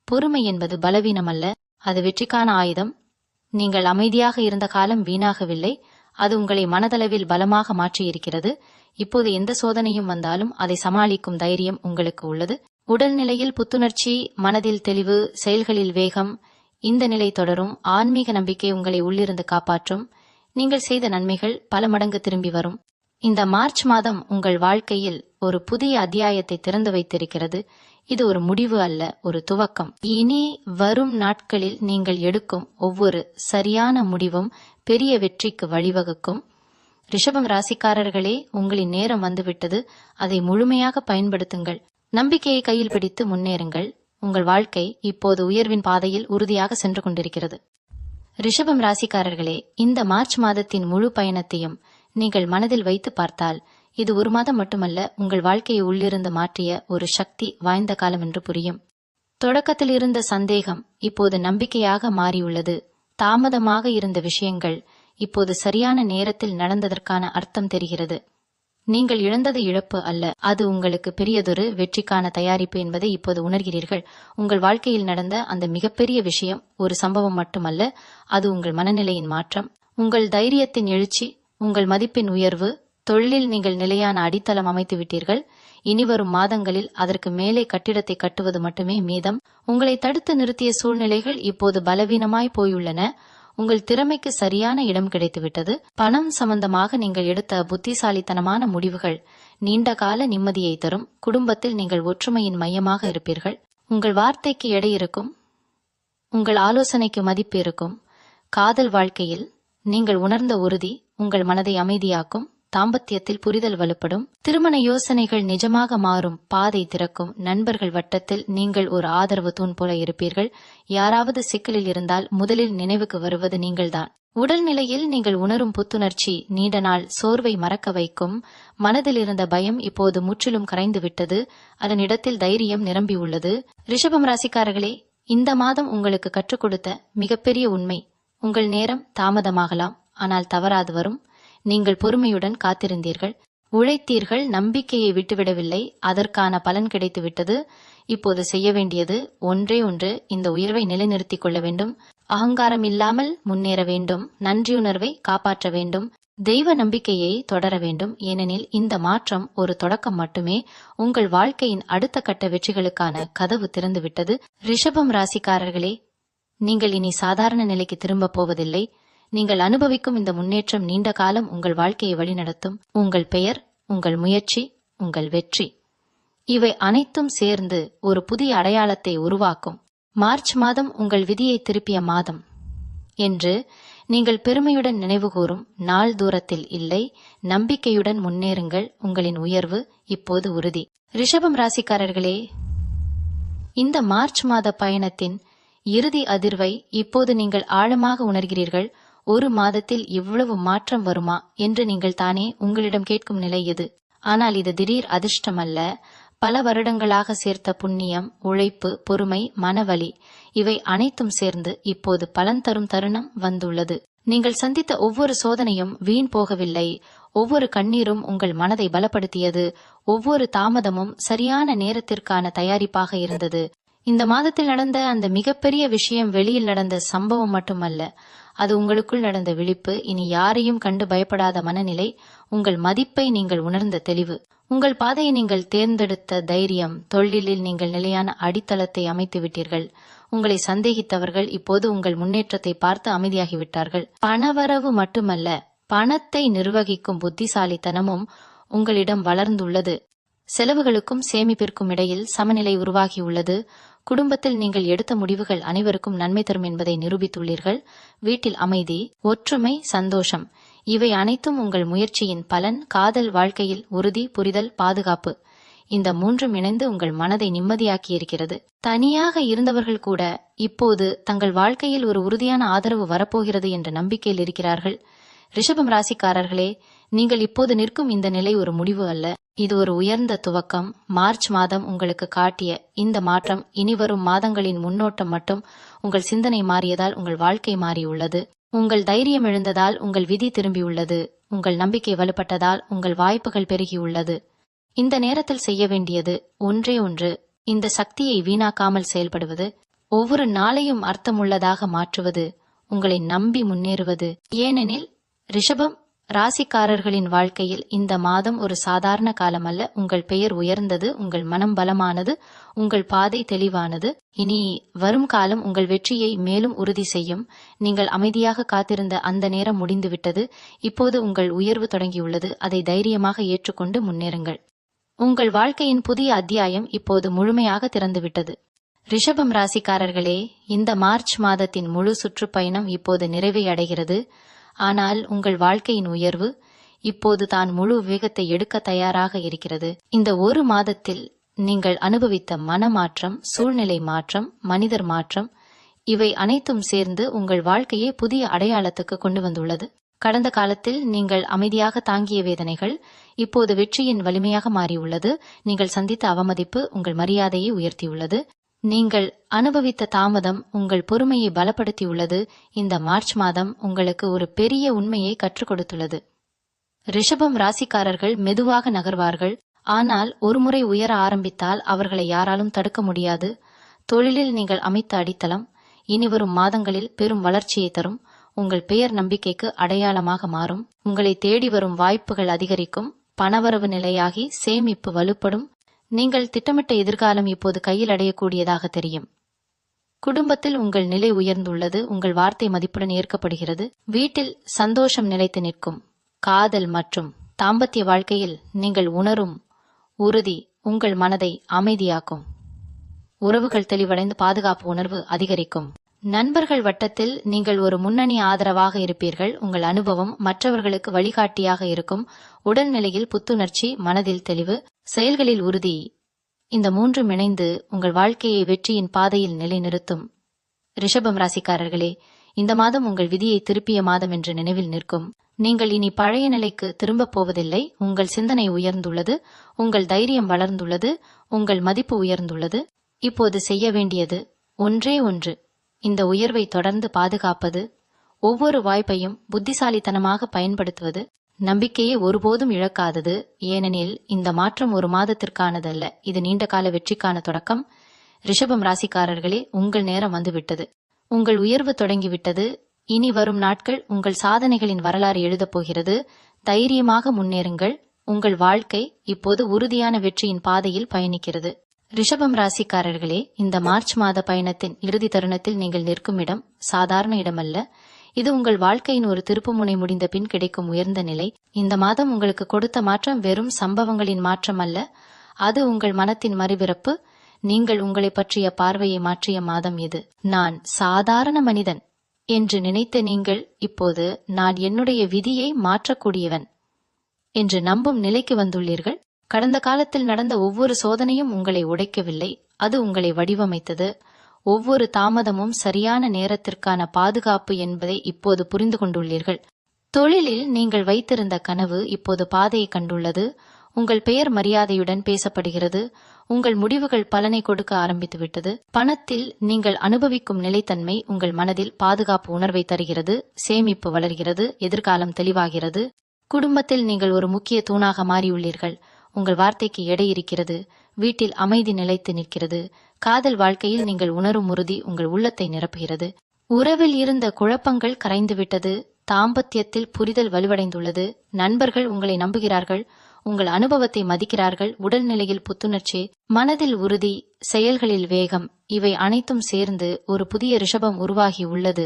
பொறுமை என்பது பலவீனம் அல்ல, அது வெற்றிக்கான ஆயுதம். நீங்கள் அமைதியாக இருந்த காலம் வீணாகவில்லை, அது உங்களை மனதளவில் பலமாக மாற்றியிருக்கிறது. இப்போது எந்த சோதனையும் வந்தாலும் அதை சமாளிக்கும் தைரியம் உங்களுக்கு உள்ளது. உடல்நிலையில் புத்துணர்ச்சி, மனதில் தெளிவு, செயல்களில் வேகம். இந்த நிலை தொடரும். ஆன்மீக நம்பிக்கை உங்களை உள்ளிருந்து காப்பாற்றும். நீங்கள் செய்த நன்மைகள் பல மடங்கு திரும்பி வரும். இந்த மார்ச் மாதம் உங்கள் வாழ்க்கையில் ஒரு புதிய அத்தியாயத்தை திறந்து வைத்திருக்கிறது. இது ஒரு முடிவு அல்ல, ஒரு துவக்கம். இனி வரும் நாட்களில் நீங்கள் எடுக்கும் ஒவ்வொரு சரியான முடிவும் பெரிய வெற்றிக்கு வழிவகுக்கும். ரிஷபம் ராசிக்காரர்களே, உங்களின் நேரம் வந்துவிட்டது. அதை முழுமையாக பயன்படுத்துங்கள். நம்பிக்கையை கையில் பிடித்து முன்னேறுங்கள். உங்கள் வாழ்க்கை இப்போது உயர்வின் பாதையில் உறுதியாக சென்று கொண்டிருக்கிறது. ரிஷபம் ராசிக்காரர்களே, இந்த மார்ச் மாதத்தின் முழு பயணத்தையும் நீங்கள் மனதில் வைத்து பார்த்தால் இது ஒரு மாதம் மட்டுமல்ல, உங்கள் வாழ்க்கையை உள்ளிருந்து மாற்றிய ஒரு சக்தி வாய்ந்த காலம் என்று புரியும். தொடக்கத்தில் இருந்த சந்தேகம் இப்போது நம்பிக்கையாக மாறியுள்ளது. தாமதமாக இருந்த விஷயங்கள் இப்போது சரியான நேரத்தில் நடந்ததற்கான அர்த்தம் தெரிகிறது. நீங்கள் இழந்தது இழப்பு அல்ல, அது உங்களுக்கு பெரியதொரு வெற்றிக்கான தயாரிப்பு என்பதை இப்போது உணர்கிறீர்கள். உங்கள் வாழ்க்கையில் நடந்த அந்த மிகப்பெரிய விஷயம் ஒரு சம்பவம் மட்டுமல்ல, அது உங்கள் மனநிலையின் மாற்றம், உங்கள் தைரியத்தின் எழுச்சி, உங்கள் மதிப்பின் உயர்வு. தொழிலில் நீங்கள் நிலையான அடித்தளம் அமைத்து விட்டீர்கள். இனிவரும் மாதங்களில் அதற்கு மேலே கட்டிடத்தை கட்டுவது மட்டுமே மீதம். உங்களை தடுத்து நிறுத்திய சூழ்நிலைகள் இப்போது பலவீனமாய் போயுள்ளன. உங்கள் திறமைக்கு சரியான இடம் கிடைத்துவிட்டது. பணம் சம்பந்தமாக நீங்கள் எடுத்த புத்திசாலித்தனமான முடிவுகள் நீண்ட கால நிம்மதியை தரும். குடும்பத்தில் நீங்கள் ஒற்றுமையின் மையமாக இருப்பீர்கள். உங்கள் வார்த்தைக்கு எடை இருக்கும், உங்கள் ஆலோசனைக்கு மதிப்பு இருக்கும். காதல் வாழ்க்கையில் நீங்கள் உணர்ந்த உறுதி உங்கள் மனதை அமைதியாக்கும். தாம்பத்தியத்தில் புரிதல் வலுப்படும். திருமண யோசனைகள் நிஜமாக மாறும். பாதை திறக்கும். நண்பர்கள் வட்டத்தில் நீங்கள் ஒரு ஆதரவு தூண் போல இருப்பீர்கள். யாராவது சிக்கலில் இருந்தால் முதலில் நினைவுக்கு வருவது நீங்கள்தான். உடல்நிலையில் நீங்கள் உணரும் புத்துணர்ச்சி நீண்ட நாள் சோர்வை மறக்க வைக்கும். மனதில் இருந்த பயம் இப்போது முற்றிலும் கரைந்து விட்டது. அதன் இடத்தில் தைரியம் நிரம்பியுள்ளது. ரிஷபம் ராசிக்காரர்களே, இந்த மாதம் உங்களுக்கு கற்றுக் கொடுத்த மிகப்பெரிய உண்மை, உங்கள் நேரம் தாமதமாகலாம், ஆனால் தவறாது வரும். நீங்கள் பொறுமையுடன் காத்திருந்தீர்கள், உழைத்தீர்கள், நம்பிக்கையை விட்டுவிடவில்லை. அதற்கான பலன் கிடைத்துவிட்டது. இப்போது செய்ய வேண்டியது ஒன்றே ஒன்று, இந்த உயர்வை நிலைநிறுத்திக் கொள்ள வேண்டும். அகங்காரம் இல்லாமல் முன்னேற வேண்டும். நன்றியுணர்வை காப்பாற்ற வேண்டும். தெய்வ நம்பிக்கையை தொடர வேண்டும். ஏனெனில் இந்த மாற்றம் ஒரு தொடக்கம் மட்டுமே. உங்கள் வாழ்க்கையின் அடுத்த கட்ட வெற்றிகளுக்கான கதவு திறந்துவிட்டது. ரிஷபம் ராசிக்காரர்களே, நீங்கள் இனி சாதாரண நிலைக்கு திரும்ப போவதில்லை. நீங்கள் அனுபவிக்கும் இந்த முன்னேற்றம் நீண்ட காலம் உங்கள் வாழ்க்கையை வழிநடத்தும். உங்கள் பெயர், உங்கள் முயற்சி, உங்கள் வெற்றி, இவை அனைத்தும் சேர்ந்து ஒரு புதிய அடையாளத்தை உருவாக்கும். மார்ச் மாதம் உங்கள் விதியை திருப்பிய மாதம் என்று நீங்கள் பெருமையுடன் நினைவுகூரும் நாள் தூரத்தில் இல்லை. நம்பிக்கையுடன் முன்னேறுங்கள். உங்களின் உயர்வு இப்போது உறுதி. ரிஷபம் ராசிக்காரர்களே, இந்த மார்ச் மாத பயணத்தின் இறுதி அதிர்வை இப்போது நீங்கள் ஆழமாக உணர்கிறீர்கள். ஒரு மாதத்தில் இவ்வளவு மாற்றம் வருமா என்று நீங்கள் தானே உங்களிடம் கேட்கும் நிலை இது. ஆனால் இது திடீர் அதிர்ஷ்டம் அல்ல. பல வருடங்களாக சேர்த்த புண்ணியம், உழைப்பு, பொறுமை, மனவலி, இவை அனைத்தும் சேர்ந்து இப்போது பலன் தரும் தருணம் வந்துள்ளது. நீங்கள் சந்தித்த ஒவ்வொரு சோதனையும் வீண் போகவில்லை. ஒவ்வொரு கண்ணீரும் உங்கள் மனதை பலப்படுத்தியது. ஒவ்வொரு தாமதமும் சரியான நேரத்திற்கான தயாரிப்பாக இருந்தது. இந்த மாதத்தில் நடந்த அந்த மிகப்பெரிய விஷயம் வெளியில் நடந்த சம்பவம் மட்டுமல்ல, அது உங்களுக்குள் நடந்த விழிப்பு. இனி யாரையும் கண்டு பயப்படாத மனநிலை, உங்கள் மதிப்பை நீங்கள் உணர்ந்த தெளிவு, உங்கள் பாதையை நீங்கள் தேர்ந்தெடுத்த தைரியம். தொழிலில் நீங்கள் நிலையான அடித்தளத்தை அமைத்து விட்டீர்கள். உங்களை சந்தேகித்தவர்கள் இப்போது உங்கள் முன்னேற்றத்தை பார்த்து அமைதியாகிவிட்டார்கள். பணவரவு மட்டுமல்ல, பணத்தை நிர்வகிக்கும் புத்திசாலித்தனமும் உங்களிடம் வளர்ந்துள்ளது. செலவுகளுக்கும் சேமிப்பிற்கும் இடையில் சமநிலை உருவாகியுள்ளது. குடும்பத்தில் நீங்கள் எடுத்த முடிவுகள் அனைவருக்கும் நன்மை தரும் என்பதை நிரூபித்துள்ளீர்கள். வீட்டில் அமைதி, ஒற்றுமை, சந்தோஷம், இவை அனைத்தும் உங்கள் முயற்சியின் பலன். காதல் வாழ்க்கையில் உறுதி, புரிதல், பாதுகாப்பு, இந்த மூன்றும் இணைந்து உங்கள் மனதை நிம்மதியாக்கியிருக்கிறது. தனியாக இருந்தவர்கள் கூட இப்போது தங்கள் வாழ்க்கையில் ஒரு உறுதியான ஆதரவு வரப்போகிறது என்ற நம்பிக்கையில் இருக்கிறார்கள். ரிஷபம் ராசிக்காரர்களே, நீங்கள் இப்போது நிற்கும் இந்த நிலை ஒரு முடிவு அல்ல, இது ஒரு உயர்ந்த துவக்கம். மார்ச் மாதம் உங்களுக்கு காட்டிய இந்த மாற்றம் இனிவரும் மாதங்களின் முன்னோட்டம் மட்டும். உங்கள் சிந்தனை மாறியதால் உங்கள் வாழ்க்கை மாறியுள்ளது. உங்கள் தைரியம் எழுந்ததால் உங்கள் விதி திரும்பியுள்ளது. உங்கள் நம்பிக்கை வலுப்பட்டதால் உங்கள் வாய்ப்புகள் பெருகியுள்ளது. இந்த நேரத்தில் செய்ய வேண்டியது ஒன்றே ஒன்று, இந்த சக்தியை வீணாக்காமல் செயல்படுவது, ஒவ்வொரு நாளையும் அர்த்தமுள்ளதாக மாற்றுவது, உங்களை நம்பி முன்னேறுவது. ஏனெனில் ரிஷபம் ராசிக்காரர்களின் வாழ்க்கையில் இந்த மாதம் ஒரு சாதாரண காலம் அல்ல. உங்கள் பெயர் உயர்ந்தது, உங்கள் மனம் பலமானது, உங்கள் பாதை தெளிவானது. இனி வரும் காலம் உங்கள் வெற்றியை மேலும் உறுதி செய்யும். நீங்கள் அமைதியாக காத்திருந்த அந்த நேரம் முடிந்துவிட்டது. இப்போது உங்கள் உயர்வு தொடங்கியுள்ளது. அதை தைரியமாக ஏற்றுக்கொண்டு முன்னேறுங்கள். உங்கள் வாழ்க்கையின் புதிய அத்தியாயம் இப்போது முழுமையாக திறந்துவிட்டது. ரிஷபம் ராசிக்காரர்களே, இந்த மார்ச் மாதத்தின் முழு சுற்றுப்பயணம் இப்போது நிறைவை அடைகிறது. ஆனால் உங்கள் வாழ்க்கையின் உயர்வு இப்போது தான் முழு வேகத்தை எடுக்க தயாராக இருக்கிறது. இந்த ஒரு மாதத்தில் நீங்கள் அனுபவித்த மனமாற்றம், சூழ்நிலை மாற்றம், மனிதர் மாற்றம், இவை அனைத்தும் சேர்ந்து உங்கள் வாழ்க்கையை புதிய அடையாளத்துக்கு கொண்டு வந்துள்ளது. கடந்த காலத்தில் நீங்கள் அமைதியாக தாங்கிய வேதனைகள் இப்போது வெற்றியின் வலிமையாக மாறியுள்ளது. நீங்கள் சந்தித்த அவமதிப்பு உங்கள் மரியாதையை உயர்த்தியுள்ளது. நீங்கள் அனுபவித்த தாமதம் உங்கள் பொறுமையை பலப்படுத்தியுள்ளது. இந்த மார்ச் மாதம் உங்களுக்கு ஒரு பெரிய உண்மையை கற்றுக் கொடுத்துள்ளது. ரிஷபம் ராசிக்காரர்கள் மெதுவாக நகர்வார்கள். ஆனால் ஒருமுறை உயர ஆரம்பித்தால் அவர்களை யாராலும் தடுக்க முடியாது. தொழிலில் நீங்கள் அமைத்த அடித்தளம் இனிவரும் மாதங்களில் பெரும் வளர்ச்சியை தரும். உங்கள் பெயர் நம்பிக்கைக்கு அடையாளமாக மாறும். உங்களை தேடி வரும் வாய்ப்புகள் அதிகரிக்கும். பணவரவு நிலையாகி சேமிப்பு வலுப்படும். நீங்கள் திட்டமிட்ட எதிர்காலம் இப்போது கையில் அடையக்கூடியதாக தெரியும். குடும்பத்தில் உங்கள் நிலை உயர்ந்துள்ளது. உங்கள் வார்த்தை மதிப்புடன் ஏற்கப்படுகிறது. வீட்டில் சந்தோஷம் நிலைத்து நிற்கும். காதல் மற்றும் தாம்பத்திய வாழ்க்கையில் நீங்கள் உணரும் உறுதி உங்கள் மனதை அமைதியாக்கும். உறவுகள் தெளிவடைந்து பாதுகாப்பு உணர்வு அதிகரிக்கும். நண்பர்கள் வட்டத்தில் நீங்கள் ஒரு முன்னணி ஆதரவாக இருப்பீர்கள். உங்கள் அனுபவம் மற்றவர்களுக்கு வழிகாட்டியாக இருக்கும். உடல்நிலையில் புத்துணர்ச்சி, மனதில் தெளிவு, செயல்களில் உறுதி, இந்த மூன்றும் இணைந்து உங்கள் வாழ்க்கையை வெற்றியின் பாதையில் நிலைநிறுத்தும். ரிஷபம் ராசிக்காரர்களே, இந்த மாதம் உங்கள் விதியை திருப்பிய மாதம் என்று நினைவில் நிற்கும். நீங்கள் இனி பழைய நிலைக்கு திரும்பப் போவதில்லை. உங்கள் சிந்தனை உயர்ந்துள்ளது, உங்கள் தைரியம் வளர்ந்துள்ளது, உங்கள் மதிப்பு உயர்ந்துள்ளது. இப்போது செய்ய வேண்டியது ஒன்றே ஒன்று, இந்த உயர்வை தொடர்ந்து பாதுகாப்பது. ஒவ்வொரு வாய்ப்பையும் புத்திசாலித்தனமாக பயன்படுத்துவது. நம்பிக்கையை ஒருபோதும் இழக்காதது. ஏனெனில் இந்த மாற்றம் ஒரு மாதத்திற்கானதல்ல, இது நீண்டகால வெற்றிக்கான தொடக்கம். ரிஷபம் ராசிக்காரர்களே, உங்கள் நேரம் வந்துவிட்டது. உங்கள் உயர்வு தொடங்கிவிட்டது. இனி வரும் நாட்கள் உங்கள் சாதனைகளின் வரலாறு எழுதப் போகிறது. தைரியமாக முன்னேறுங்கள். உங்கள் வாழ்க்கை இப்போது உறுதியான வெற்றியின் பாதையில் பயணிக்கிறது. ரிஷபம் ராசிக்காரர்களே, இந்த மார்ச் மாத பயணத்தின் இறுதி தருணத்தில் நீங்கள் நிற்கும் இடம் சாதாரண இடமல்ல. இது உங்கள் வாழ்க்கையின் ஒரு திருப்புமுனை முடிந்த பின் கிடைக்கும் உயர்ந்த நிலை. இந்த மாதம் உங்களுக்கு கொடுத்த மாற்றம் வெறும் சம்பவங்களின் மாற்றம் அல்ல, அது உங்கள் மனத்தின் மறுபிறப்பு. நீங்கள் உங்களை பற்றிய பார்வையை மாற்றிய மாதம் இது. நான் சாதாரண மனிதன் என்று நினைத்த நீங்கள் இப்போது நான் என்னுடைய விதியை மாற்றக்கூடியவன் என்று நம்பும் நிலைக்கு வந்துள்ளீர்கள். கடந்த காலத்தில் நடந்த ஒவ்வொரு சோதனையும் உங்களை உடைக்கவில்லை, அது உங்களை வடிவமைத்தது. ஒவ்வொரு தாமதமும் சரியான நேரத்திற்கான பாதுகாப்பு என்பதை இப்போது புரிந்து கொண்டுள்ளீர்கள். தொழிலில் நீங்கள் வைத்திருந்த கனவு இப்போது பாதையை கண்டுள்ளது. உங்கள் பெயர் மரியாதையுடன் பேசப்படுகிறது. உங்கள் முடிவுகள் பலனை கொடுக்க ஆரம்பித்துவிட்டது. பணத்தில் நீங்கள் அனுபவிக்கும் நிலைத்தன்மை உங்கள் மனதில் பாதுகாப்பு உணர்வை தருகிறது. சேமிப்பு வளர்கிறது. எதிர்காலம் தெளிவாகிறது. குடும்பத்தில் நீங்கள் ஒரு முக்கிய தூணாக மாறியுள்ளீர்கள். உங்கள் வார்த்தைக்கு எடை இருக்கிறது. வீட்டில் அமைதி நிலைத்து நிற்கிறது. காதல் வாழ்க்கையில் நீங்கள் உணரும் உறுதி உங்கள் உள்ளத்தை நிரப்புகிறது. உறவில் இருந்த குழப்பங்கள் கரைந்துவிட்டது. தாம்பத்தியத்தில் புரிதல் வலுவடைந்துள்ளது. நண்பர்கள் உங்களை நம்புகிறார்கள். உங்கள் அனுபவத்தை மதிக்கிறார்கள். உடல்நிலையில் புத்துணர்ச்சி, மனதில் உறுதி, செயல்களில் வேகம், இவை அனைத்தும் சேர்ந்து ஒரு புதிய ரிஷபம் உருவாகி உள்ளது.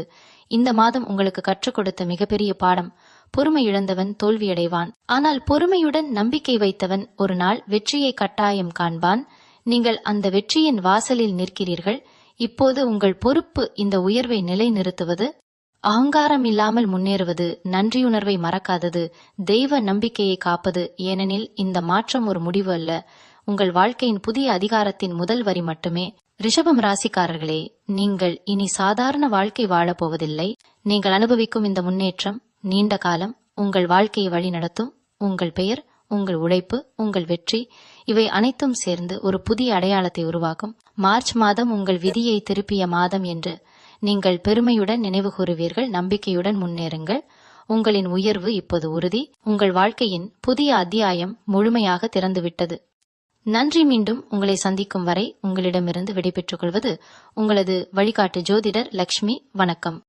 இந்த மாதம் உங்களுக்கு கற்றுக் கொடுத்த மிகப்பெரிய பாடம், பொறுமை இழந்தவன் தோல்வியடைவான், ஆனால் பொறுமையுடன் நம்பிக்கை வைத்தவன் ஒரு நாள் வெற்றியை கட்டாயம் காண்பான். நீங்கள் அந்த வெற்றியின் வாசலில் நிற்கிறீர்கள். இப்போது உங்கள் பொறுப்பு இந்த உயர்வை நிலைநிறுத்துவது, அகங்காரம் இல்லாமல் முன்னேறுவது, நன்றியுணர்வை மறக்காதது, தெய்வ நம்பிக்கையை காப்பது. ஏனெனில் இந்த மாற்றம் ஒரு முடிவு அல்ல, உங்கள் வாழ்க்கையின் புதிய அதிகாரத்தின் முதல் வரி மட்டுமே. ரிஷபம் ராசிக்காரர்களே, நீங்கள் இனி சாதாரண வாழ்க்கை வாழப்போவதில்லை. நீங்கள் அனுபவிக்கும் இந்த முன்னேற்றம் நீண்ட காலம் உங்கள் வாழ்க்கையை வழிநடத்தும். உங்கள் பெயர், உங்கள் உழைப்பு, உங்கள் வெற்றி, இவை அனைத்தும் சேர்ந்து ஒரு புதிய அடையாளத்தை உருவாக்கும். மார்ச் மாதம் உங்கள் விதியை திருப்பிய மாதம் என்று நீங்கள் பெருமையுடன் நினைவு கூறுவீர்கள். நம்பிக்கையுடன் முன்னேறுங்கள். உங்களின் உயர்வு இப்போது உறுதி. உங்கள் வாழ்க்கையின் புதிய அத்தியாயம் முழுமையாக திறந்துவிட்டது. நன்றி. மீண்டும் உங்களை சந்திக்கும் வரை உங்களிடமிருந்து விடைபெற்றுக் கொள்வது உங்களது வழிகாட்டு ஜோதிடர் லக்ஷ்மி. வணக்கம்.